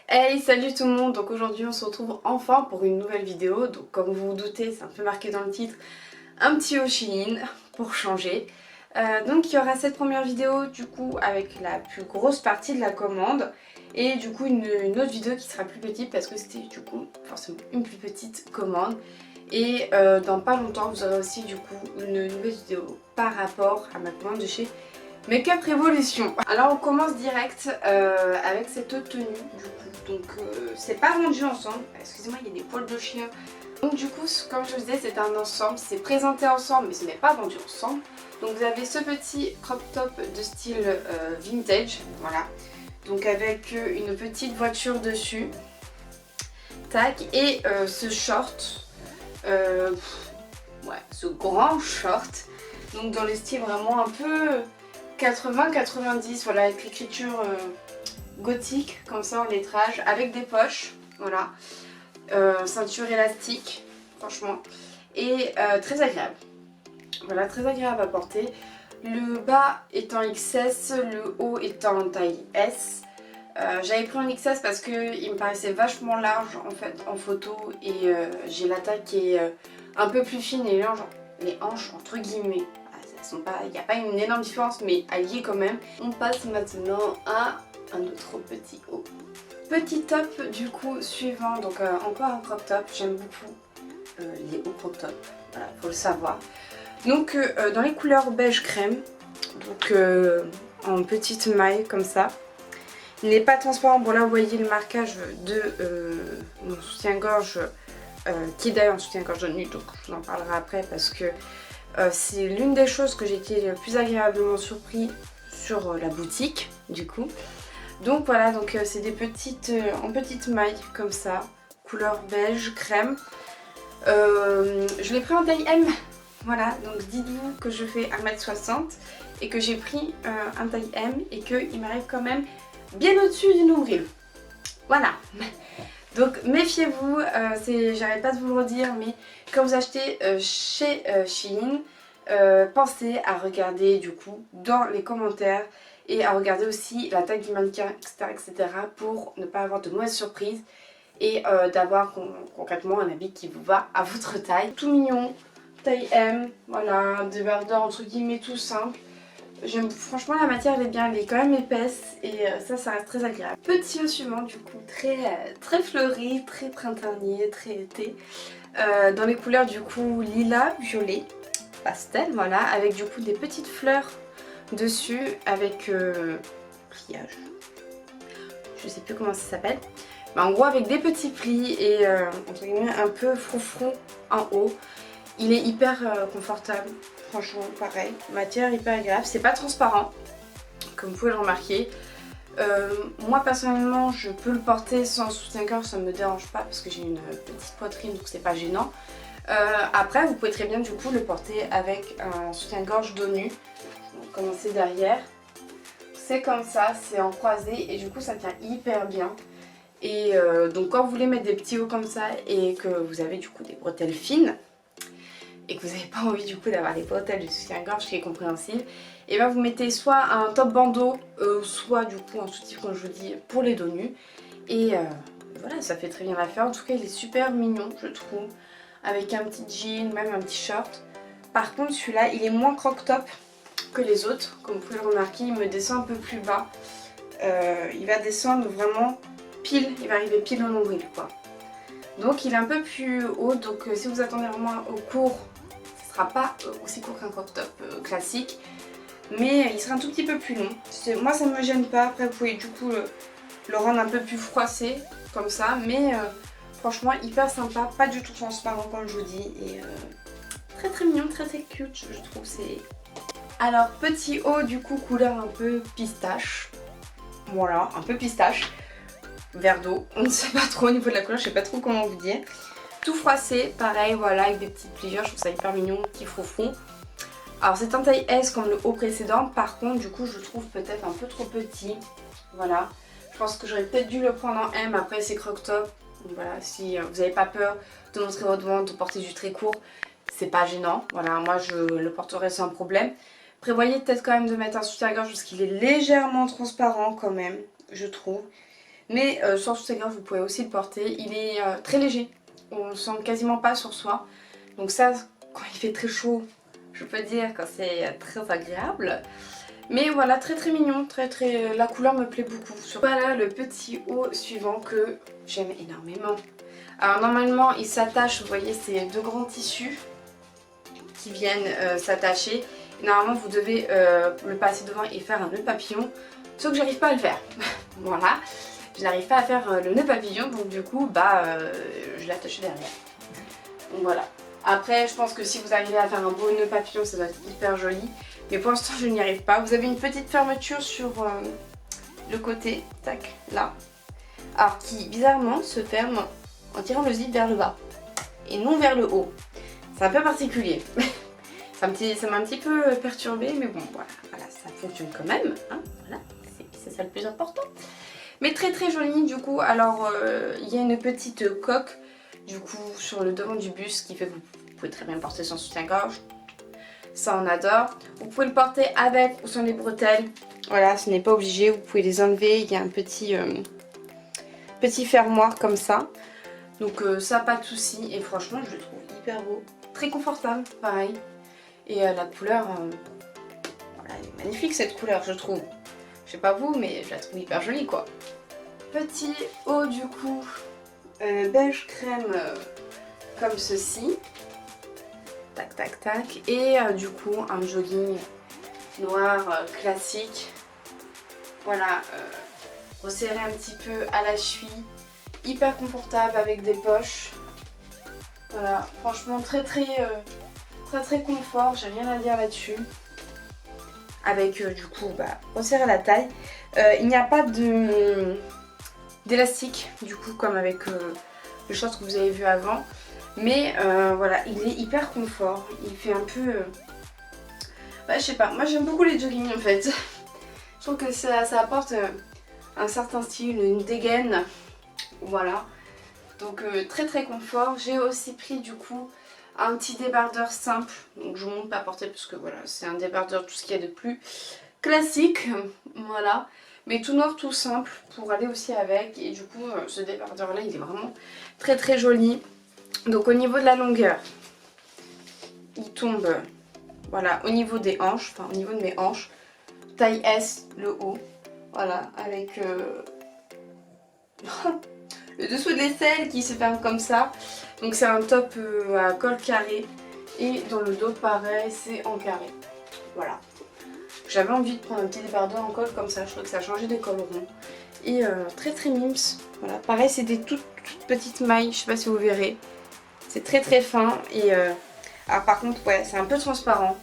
Hey, salut tout le monde. Donc aujourd'hui on se retrouve enfin pour une nouvelle vidéo. Donc comme vous vous doutez, c'est un peu marqué dans le titre, un petit haul Shein pour changer. Donc il y aura cette première vidéo du coup avec la plus grosse partie de la commande. Et du coup une autre vidéo qui sera plus petite parce que c'était du coup forcément une plus petite commande. Et dans pas longtemps vous aurez aussi du coup une nouvelle vidéo par rapport à ma commande de chez Make-up Révolution. Alors on commence direct avec cette tenue du coup. Donc c'est pas rendu ensemble. Excusez-moi, il y a des poils de chien. Donc du coup, comme je vous disais, c'est un ensemble. C'est présenté ensemble mais ce n'est pas vendu ensemble. Donc vous avez ce petit crop top de style vintage. Voilà. Donc avec une petite voiture dessus. Tac. Et ce short. Ouais, ce grand short. Donc dans le style vraiment un peu 80-90, voilà, avec l'écriture gothique, comme ça en lettrage, avec des poches, voilà, ceinture élastique, franchement, et très agréable. Voilà, très agréable à porter. Le bas est en XS, le haut est en taille S. J'avais pris en XS parce qu'il me paraissait vachement large en fait en photo et j'ai la taille qui est un peu plus fine et les hanches entre guillemets. Il n'y a pas une énorme différence mais alliées quand même. On passe maintenant à un autre petit haut. Petit top du coup suivant, donc encore un crop top, j'aime beaucoup les hauts crop top, voilà, faut le savoir. Donc dans les couleurs beige crème, donc en petite maille comme ça. Il n'est pas transparent, bon là vous voyez le marquage de mon soutien-gorge qui est d'ailleurs un soutien-gorge de nuit, donc je vous en parlerai après parce que c'est l'une des choses que j'ai été le plus agréablement surpris sur la boutique du coup. Donc voilà, donc c'est des petites en petites mailles comme ça, couleur beige crème. Je l'ai pris en taille M. Voilà, donc dites-vous que je fais 1m60 et que j'ai pris un taille M et qu'il m'arrive quand même bien au-dessus du nombril. Voilà. Donc méfiez-vous, j'arrête pas de vous le redire, mais quand vous achetez chez Shein, pensez à regarder du coup dans les commentaires et à regarder aussi la taille du mannequin, etc. pour ne pas avoir de mauvaises surprises et d'avoir concrètement un habit qui vous va à votre taille. Tout mignon, taille M, voilà, des verdeurs entre guillemets tout simple. Franchement la matière elle est bien, elle est quand même épaisse et ça reste très agréable. Petit haut suivant du coup très fleuri, très printanier, très été. Dans les couleurs du coup lilas, violet, pastel, voilà, avec du coup des petites fleurs dessus avec pliage. Je sais plus comment ça s'appelle. Mais en gros avec des petits plis et entre guillemets un peu froufrou en haut. Il est hyper confortable, franchement pareil, matière hyper agréable, c'est pas transparent comme vous pouvez le remarquer. Moi personnellement je peux le porter sans soutien-gorge, ça me dérange pas parce que j'ai une petite poitrine donc c'est pas gênant. Après vous pouvez très bien du coup le porter avec un soutien-gorge dos nu. On va commencer derrière, c'est comme ça, c'est en croisé et du coup ça tient hyper bien. Et donc quand vous voulez mettre des petits hauts comme ça et que vous avez du coup des bretelles fines, et que vous n'avez pas envie du coup d'avoir les bretelles de soutien-gorge qui est compréhensible, et bien vous mettez soit un top bandeau, soit du coup un soutif comme je vous dis pour les dos nus. Et voilà, ça fait très bien l'affaire. En tout cas il est super mignon je trouve, avec un petit jean, même un petit short. Par contre celui-là il est moins croc-top que les autres, comme vous pouvez le remarquer, il me descend un peu plus bas. Il va descendre vraiment pile, il va arriver pile au nombril quoi. Donc il est un peu plus haut, donc si vous attendez vraiment au court, pas aussi court qu'un crop top classique, mais il sera un tout petit peu plus long. Moi ça ne me gêne pas, après vous pouvez du coup le rendre un peu plus froissé comme ça, mais franchement hyper sympa, pas du tout transparent comme je vous dis, et très très mignon, très très cute je trouve. C'est alors petit haut du coup couleur un peu pistache, voilà, un peu pistache, verre d'eau, on ne sait pas trop au niveau de la couleur, je sais pas trop comment vous dire. Tout froissé, pareil, voilà, avec des petites pliures, je trouve ça hyper mignon, petit froufrou. Alors c'est un taille S comme le haut précédent, par contre du coup je le trouve peut-être un peu trop petit, voilà. Je pense que j'aurais peut-être dû le prendre en M, après c'est croc-top, voilà, si vous n'avez pas peur de montrer votre ventre, de porter du très court, c'est pas gênant, voilà, moi je le porterai sans problème. Prévoyez peut-être quand même de mettre un soutien-gorge parce qu'il est légèrement transparent quand même, je trouve. Mais sans soutien-gorge vous pouvez aussi le porter. Il est très léger, on le sent quasiment pas sur soi. Donc ça, quand il fait très chaud, je peux dire que c'est très agréable. Mais voilà, très très mignon, la couleur me plaît beaucoup. Voilà le petit haut suivant que j'aime énormément. Alors normalement il s'attache, vous voyez c'est deux grands tissus qui viennent s'attacher. Normalement vous devez le passer devant et faire un nœud papillon, sauf que j'arrive pas à le faire. Voilà, je n'arrive pas à faire le nœud papillon, donc du coup je l'ai attaché derrière. Donc voilà. Après je pense que si vous arrivez à faire un beau nœud papillon ça doit être hyper joli. Mais pour l'instant je n'y arrive pas. Vous avez une petite fermeture sur le côté, tac, là. Alors qui bizarrement se ferme en tirant le zip vers le bas et non vers le haut. C'est un peu particulier. Ça m'a un petit peu perturbée, mais bon voilà, ça fonctionne quand même. Hein, voilà, c'est ça le plus important. Mais très très joli du coup. Alors il y a une petite coque du coup sur le devant du buste qui fait que vous pouvez très bien le porter sans soutien-gorge. Ça on adore. Vous pouvez le porter avec ou sans les bretelles. Voilà, ce n'est pas obligé, vous pouvez les enlever. Il y a un petit fermoir comme ça. Donc ça pas de souci. Et franchement je le trouve hyper beau. Très confortable, pareil. Et la couleur, voilà, elle est magnifique cette couleur je trouve. Je sais pas vous mais je la trouve hyper jolie quoi. Petit haut du coup beige crème comme ceci. Tac tac tac. Et du coup un jogging noir classique. Voilà, resserré un petit peu à la cheville. Hyper confortable avec des poches. Voilà, franchement très confort, j'ai rien à dire là-dessus. Avec du coup resserré à la taille. Il n'y a pas d'élastique du coup comme avec le short que vous avez vu avant. Mais voilà, il est hyper confort. Il fait un peu... je sais pas, moi j'aime beaucoup les joggings en fait. Je trouve que ça apporte un certain style, une dégaine. Voilà. Donc très confort. J'ai aussi pris du coup un petit débardeur simple. Donc je vous montre pas porter parce que voilà, c'est un débardeur tout ce qu'il y a de plus classique. Voilà. Mais tout noir, tout simple pour aller aussi avec. Et du coup ce débardeur là il est vraiment très joli. Donc au niveau de la longueur, il tombe voilà, au niveau des hanches, enfin au niveau de mes hanches, taille S, le haut, voilà, avec le dessous de l'aisselle qui se ferme comme ça. Donc c'est un top à col carré et dans le dos pareil, c'est en carré, voilà. J'avais envie de prendre un petit débardeur en col comme ça, je trouve que ça changeait des cols ronds. Et très mimes, voilà, pareil c'est des toutes petites mailles, je sais pas si vous verrez. C'est très fin et alors par contre ouais c'est un peu transparent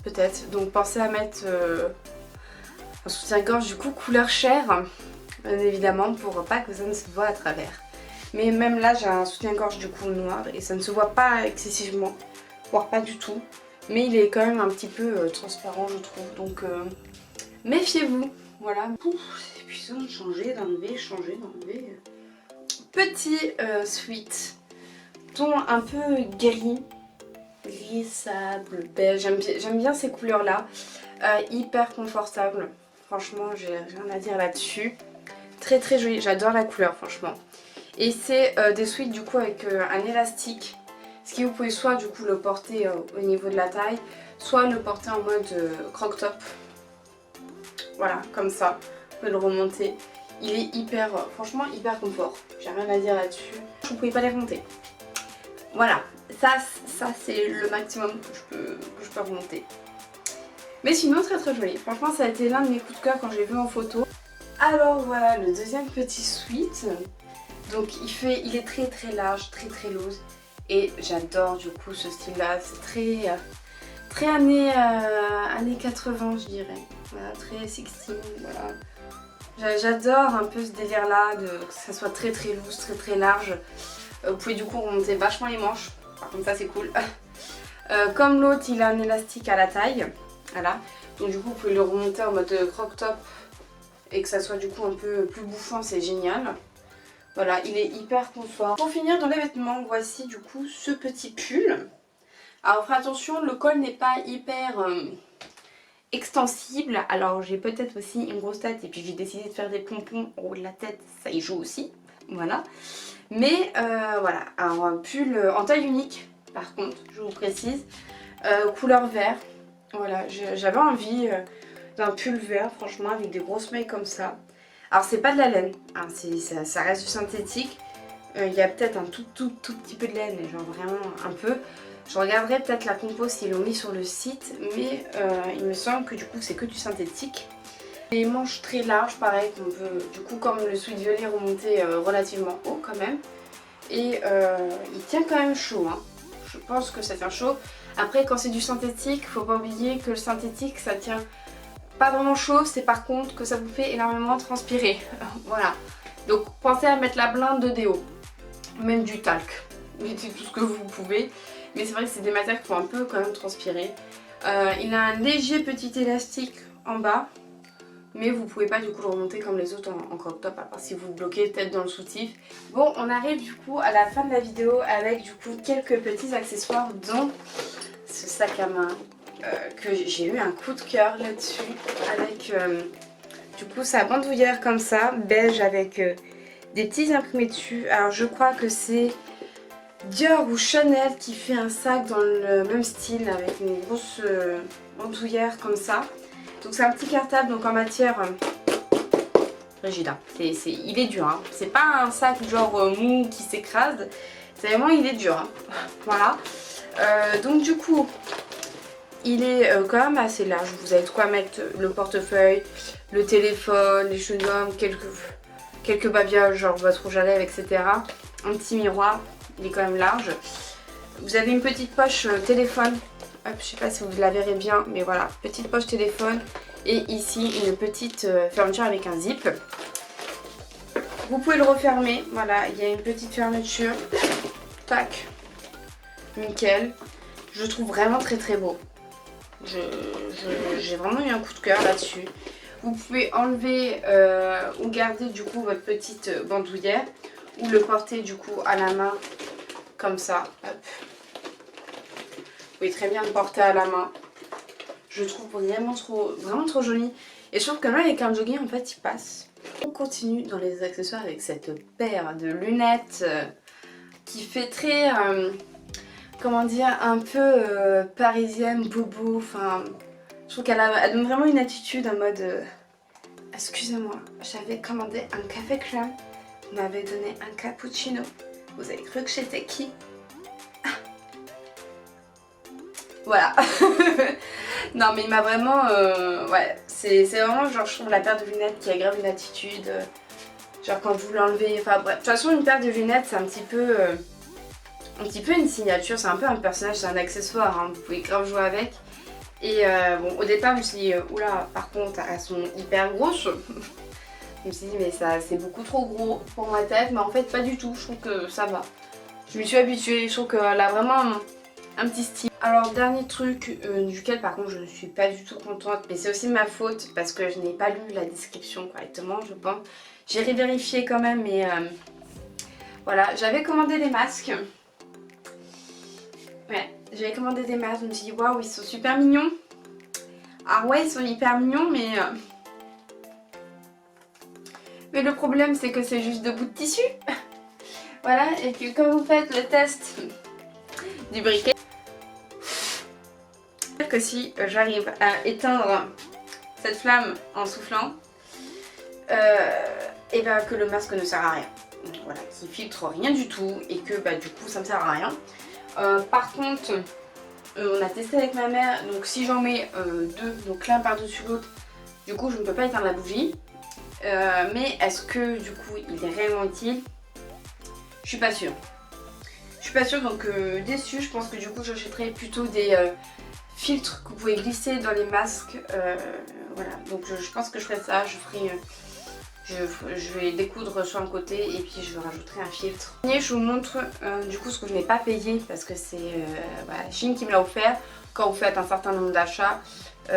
peut-être, donc pensez à mettre un soutien-gorge du coup couleur chair bien évidemment pour pas que ça ne se voit à travers. Mais même là j'ai un soutien-gorge du coup noir et ça ne se voit pas excessivement, voire pas du tout, mais il est quand même un petit peu transparent je trouve, donc méfiez-vous, voilà. C'est épuisant de changer, d'enlever, changer, d'enlever. Petit sweat. Ton un peu gris sable, beige, j'aime bien ces couleurs là, hyper confortable, franchement j'ai rien à dire là-dessus, très joli, j'adore la couleur franchement. Et c'est des sweats du coup avec un élastique, ce qui vous pouvez soit du coup le porter au niveau de la taille, soit le porter en mode croc top, voilà comme ça, vous pouvez le remonter, il est hyper, franchement hyper confort, j'ai rien à dire là-dessus, vous ne pouvez pas les remonter. Voilà, ça c'est le maximum que je peux remonter. Mais sinon très joli. Franchement ça a été l'un de mes coups de cœur quand je l'ai vu en photo. Alors voilà le deuxième petit sweat. Donc il est très large, très loose. Et j'adore du coup ce style là. C'est très années 80 je dirais. Voilà, très 16, voilà. J'adore un peu ce délire là, que ça soit très loose, très large. Vous pouvez du coup remonter vachement les manches, par contre ça c'est cool. Comme l'autre il a un élastique à la taille, voilà. Donc du coup vous pouvez le remonter en mode croc top et que ça soit du coup un peu plus bouffant, c'est génial. Voilà, il est hyper confort. Pour finir dans les vêtements, voici du coup ce petit pull. Alors faites attention, le col n'est pas hyper extensible. Alors j'ai peut-être aussi une grosse tête et puis j'ai décidé de faire des pompons au haut de la tête, ça y joue aussi. Voilà. Mais voilà, un pull en taille unique par contre, je vous précise, couleur vert. Voilà, j'avais envie d'un pull vert franchement avec des grosses mailles comme ça. Alors c'est pas de la laine, hein, ça reste du synthétique. Il y a peut-être un tout petit peu de laine, mais genre vraiment un peu. Je regarderai peut-être la compo s'ils l'ont mis sur le site, mais il me semble que du coup c'est que du synthétique. Les manches très larges, pareil, qu'on peut du coup comme le sweat violet remonter relativement haut quand même. Et il tient quand même chaud, hein. Je pense que ça tient chaud. Après quand c'est du synthétique, faut pas oublier que le synthétique ça tient pas vraiment chaud, c'est par contre que ça vous fait énormément transpirer. Voilà. Donc pensez à mettre la blinde de déo, même du talc. Mettez tout ce que vous pouvez. Mais c'est vrai que c'est des matières qui font un peu quand même transpirer. Il a un léger petit élastique en bas. Mais vous pouvez pas du coup le remonter comme les autres en crop top, à part si vous le bloquez peut-être dans le soutif. Bon, on arrive du coup à la fin de la vidéo avec du coup quelques petits accessoires, dont ce sac à main que j'ai eu un coup de cœur là-dessus. Avec du coup sa bandoulière comme ça, beige avec des petits imprimés dessus. Alors je crois que c'est Dior ou Chanel qui fait un sac dans le même style avec une grosse bandoulière comme ça. Donc c'est un petit cartable donc en matière rigide. Hein. Il est dur. Hein. C'est pas un sac genre mou qui s'écrase. C'est vraiment il est dur. Hein. Voilà. Donc du coup il est quand même assez large. Vous avez de quoi mettre le portefeuille, le téléphone, les chewing-gums, quelques babiages genre votre rouge à lèvres, etc. Un petit miroir. Il est quand même large. Vous avez une petite poche téléphone. Hop, je sais pas si vous la verrez bien, mais voilà, petite poche téléphone et ici une petite fermeture avec un zip. Vous pouvez le refermer, voilà, il y a une petite fermeture, tac, nickel. Je trouve vraiment très beau. J'ai vraiment eu un coup de cœur là-dessus. Vous pouvez enlever ou garder du coup votre petite bandoulière ou le porter du coup à la main comme ça, hop. Vous pouvez très bien le porter à la main. Je trouve vraiment trop joli. Et je trouve que là avec un jogging en fait il passe. On continue dans les accessoires avec cette paire de lunettes qui fait très, comment dire, un peu parisienne, bobo. Enfin, je trouve elle donne vraiment une attitude en mode excusez-moi, j'avais commandé un café crème, vous m'avez donné un cappuccino. Vous avez cru que j'étais qui? Voilà. Non mais il m'a vraiment... ouais, c'est vraiment genre je trouve la paire de lunettes qui a grave une attitude. Genre quand vous l'enlevez... Enfin bref, de toute façon une paire de lunettes c'est un petit peu une signature, c'est un peu un personnage, c'est un accessoire, hein, vous pouvez grave jouer avec. Et bon au départ je me suis dit, oula par contre elles sont hyper grosses. Je me suis dit mais ça c'est beaucoup trop gros pour ma tête, mais en fait pas du tout, je trouve que ça va. Je me suis habituée, je trouve qu'elle a vraiment un petit style. Alors dernier truc duquel par contre je ne suis pas du tout contente, mais c'est aussi ma faute parce que je n'ai pas lu la description correctement je pense. J'ai revérifié quand même mais voilà, j'avais commandé des masques. Ouais, j'avais commandé des masques, je me suis dit waouh ils sont super mignons. Ah ouais ils sont hyper mignons mais le problème c'est que c'est juste deux bouts de tissu. Voilà, et que quand vous faites le test du briquet, que si j'arrive à éteindre cette flamme en soufflant, et ben que le masque ne sert à rien. Voilà, qui filtre rien du tout et que bah, du coup ça me sert à rien. Par contre, on a testé avec ma mère, donc si j'en mets deux, donc l'un par-dessus l'autre, du coup je ne peux pas éteindre la bougie. Mais est-ce que du coup il est réellement utile? Je suis pas sûre. Je suis pas sûre donc déçue, je pense que du coup j'achèterai plutôt des filtres que vous pouvez glisser dans les masques. Voilà, donc je pense que je ferai ça, je vais découdre sur un côté et puis je rajouterai un filtre. Et je vous montre du coup ce que je n'ai pas payé parce que c'est voilà, Shein qui me l'a offert quand vous faites un certain nombre d'achats. Et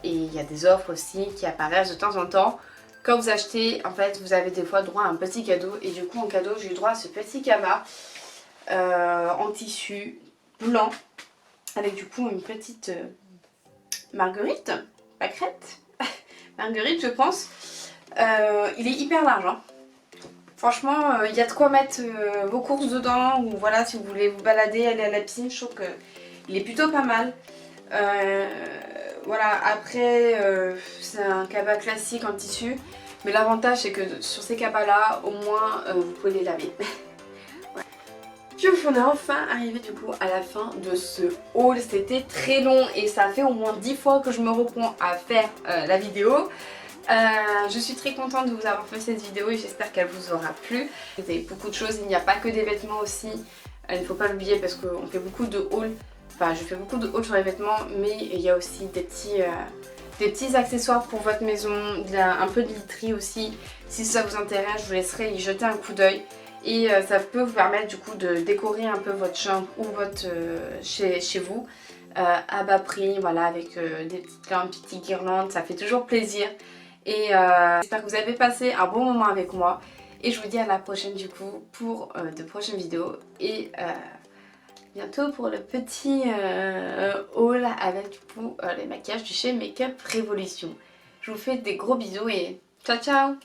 il y a des offres aussi qui apparaissent de temps en temps. Quand vous achetez, en fait, vous avez des fois droit à un petit cadeau. Et du coup, en cadeau, j'ai eu droit à ce petit camas en tissu blanc avec du coup une petite marguerite. pâquerette, Marguerite je pense. Il est hyper large, hein. Franchement, il y a de quoi mettre vos courses dedans, ou voilà, si vous voulez vous balader, aller à la piscine, je trouve qu'il est plutôt pas mal. Voilà, après, c'est un cabas classique en tissu, mais l'avantage c'est que sur ces cabas là, au moins, vous pouvez les laver. Ouais. Puis on est enfin arrivé du coup à la fin de ce haul. C'était très long et ça fait au moins 10 fois que je me reprends à faire la vidéo. Je suis très contente de vous avoir fait cette vidéo et j'espère qu'elle vous aura plu. Vous avez beaucoup de choses, il n'y a pas que des vêtements aussi, il ne faut pas l'oublier parce qu'on fait beaucoup de hauls. Enfin, je fais beaucoup de hauls sur les vêtements, mais il y a aussi des petits accessoires pour votre maison, un peu de literie aussi. Si ça vous intéresse, je vous laisserai y jeter un coup d'œil. Et ça peut vous permettre du coup de décorer un peu votre chambre ou votre chez vous à bas prix, voilà, avec des petites lampes, des petites guirlandes, ça fait toujours plaisir. Et j'espère que vous avez passé un bon moment avec moi. Et je vous dis à la prochaine du coup pour de prochaines vidéos. Et bientôt pour le petit haul avec du coup les maquillages du chez Make Up Révolution. Je vous fais des gros bisous et ciao ciao!